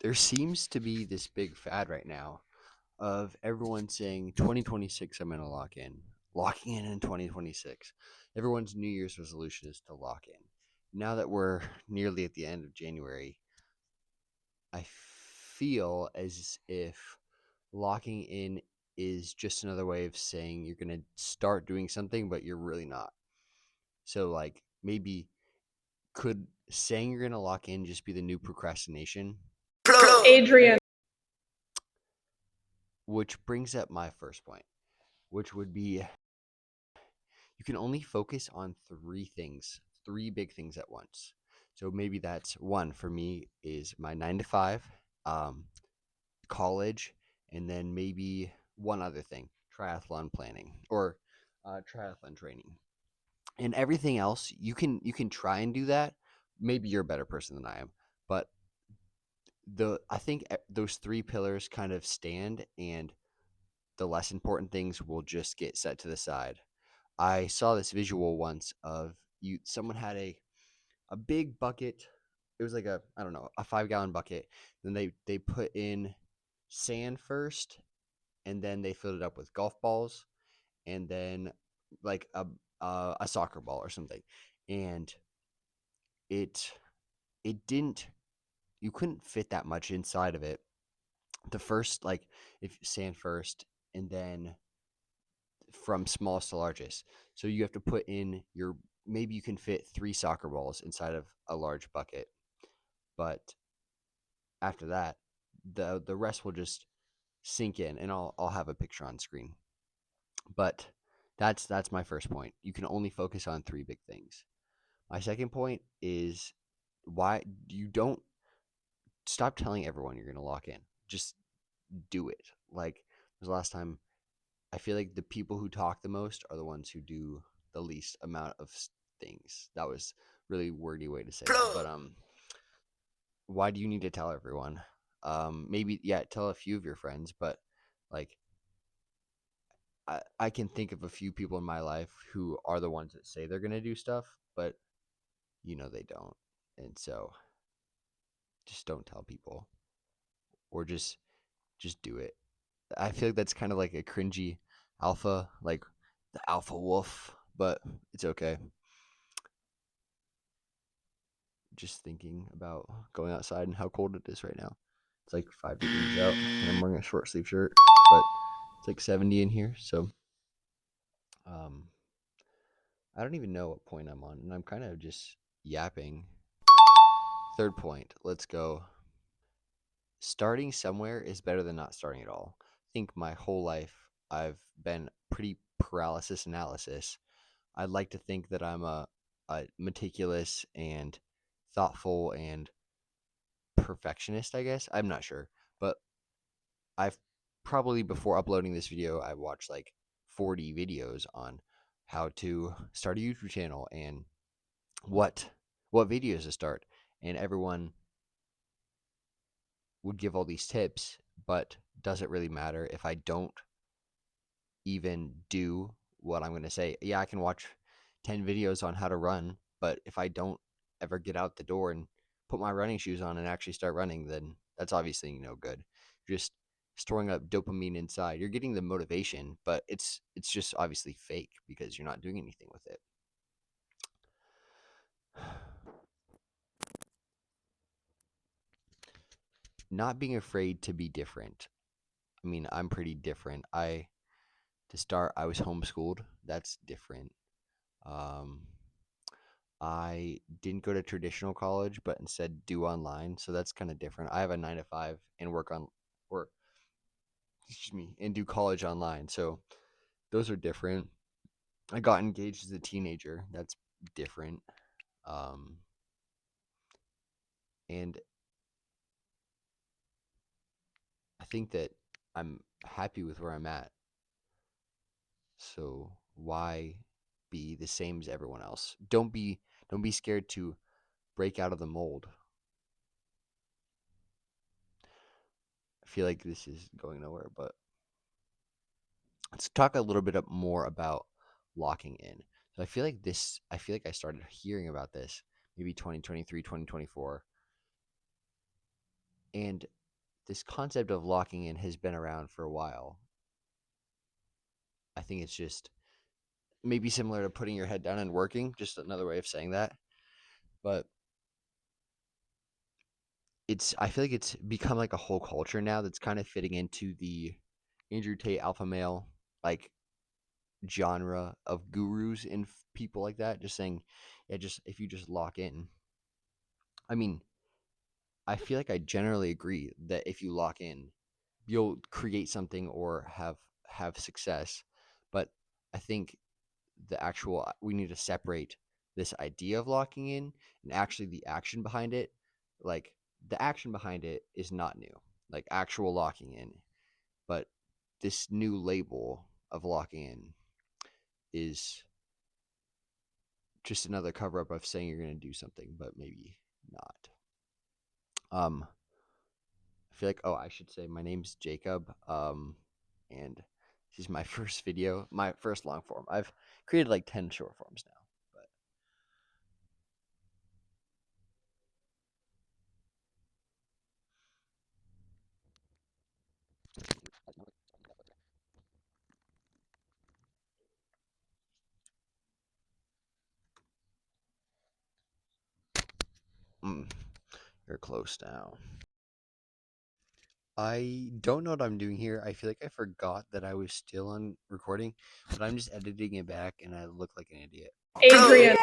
There seems to be this big fad right now of everyone saying 2026 I'm going to lock in. Locking in 2026. Everyone's New Year's resolution is to lock in. Now that we're nearly at the end of January, I feel as if locking in is just another way of saying you're going to start doing something, but you're really not. So, like, maybe could saying you're going to lock in just be the new procrastination? Adrian. Which brings up my first point, which would be you can only focus on three things, three big things at once. So maybe that's one for me is my 9 to 5, um, college, and then maybe one other thing, triathlon planning or triathlon training. And everything else, you can try and do that. Maybe you're a better person than I am, but the I think those three pillars kind of stand, and the less important things will just get set to the side. I saw this visual once of you someone had a big bucket. It was like a I don't know, a 5 gallon bucket. Then they put in sand first, and then they filled it up with golf balls, and then like a soccer ball or something. And it it didn't you couldn't fit that much inside of it. The first like if sand first, and then from smallest to largest. So you have to put in your maybe you can fit 3 soccer balls inside of a large bucket, but after that, the rest will just sink in, and I'll have a picture on screen. But that's my first point. You can only focus on three big things. My second point is why you don't stop telling everyone you're gonna lock in. Just do it. Like the last time, I feel like the people who talk the most are the ones who do the least amount of things. That was really wordy way to say it, but why do you need to tell everyone? Maybe yeah, tell a few of your friends, but like I can think of a few people in my life who are the ones that say they're gonna do stuff, but they don't, and so just don't tell people, or just do it. I feel like that's kind of like a cringy alpha, like the alpha wolf, but it's okay. Just thinking about going outside and how cold it is right now. It's like 5 degrees out, and I'm wearing a short sleeve shirt, but it's like 70 in here. So, um, I don't even know what point I'm on, and I'm kind of just yapping. Third point, let's go. Starting somewhere is better than not starting at all. I think my whole life I've been pretty paralysis analysis. I'd like to think that I'm a meticulous and thoughtful and perfectionist, I guess. I'm not sure. But I've probably before uploading this video, I watched like 40 videos on how to start a YouTube channel and what what videos to start. And everyone would give all these tips, but does it really matter if I don't even do what I'm going to say? Yeah, I can watch 10 videos on how to run, but if I don't ever get out the door and put my running shoes on and actually start running, then that's obviously no good. You're just storing up dopamine inside. You're getting the motivation, but it's just obviously fake because you're not doing anything with it. Not being afraid to be different. I mean, I'm pretty different. To start, I was homeschooled. That's different. Um, I didn't go to traditional college, but instead do online. So that's kind of different. I have a 9 to 5 and work, excuse me, and do college online. So those are different. I got engaged as a teenager. That's different. Um, and I think that I'm happy with where I'm at. So why be the same as everyone else? Don't be scared to break out of the mold. I feel like this is going nowhere, but let's talk a little bit more about locking in. So I feel like I started hearing about this maybe 2023, 2024, And this concept of locking in has been around for a while. I think it's just maybe similar to putting your head down and working, just another way of saying that. But I feel like it's become like a whole culture now that's kind of fitting into the Andrew Tate alpha male like genre of gurus and people like that, just saying, yeah, just if you just lock in. I mean, I feel like I generally agree that if you lock in, you'll create something or have success. But I think we need to separate this idea of locking in and actually the action behind it. Like the action behind it is not new, like actual locking in, but this new label of locking in is just another cover up of saying you're going to do something, but maybe not. I feel like, oh, I should say my name's Jacob. And this is my first video, my first long form. I've created like 10 short forms now, but you're close now. I don't know what I'm doing here. I feel like I forgot that I was still on recording, but I'm just editing it back and I look like an idiot. Adrian.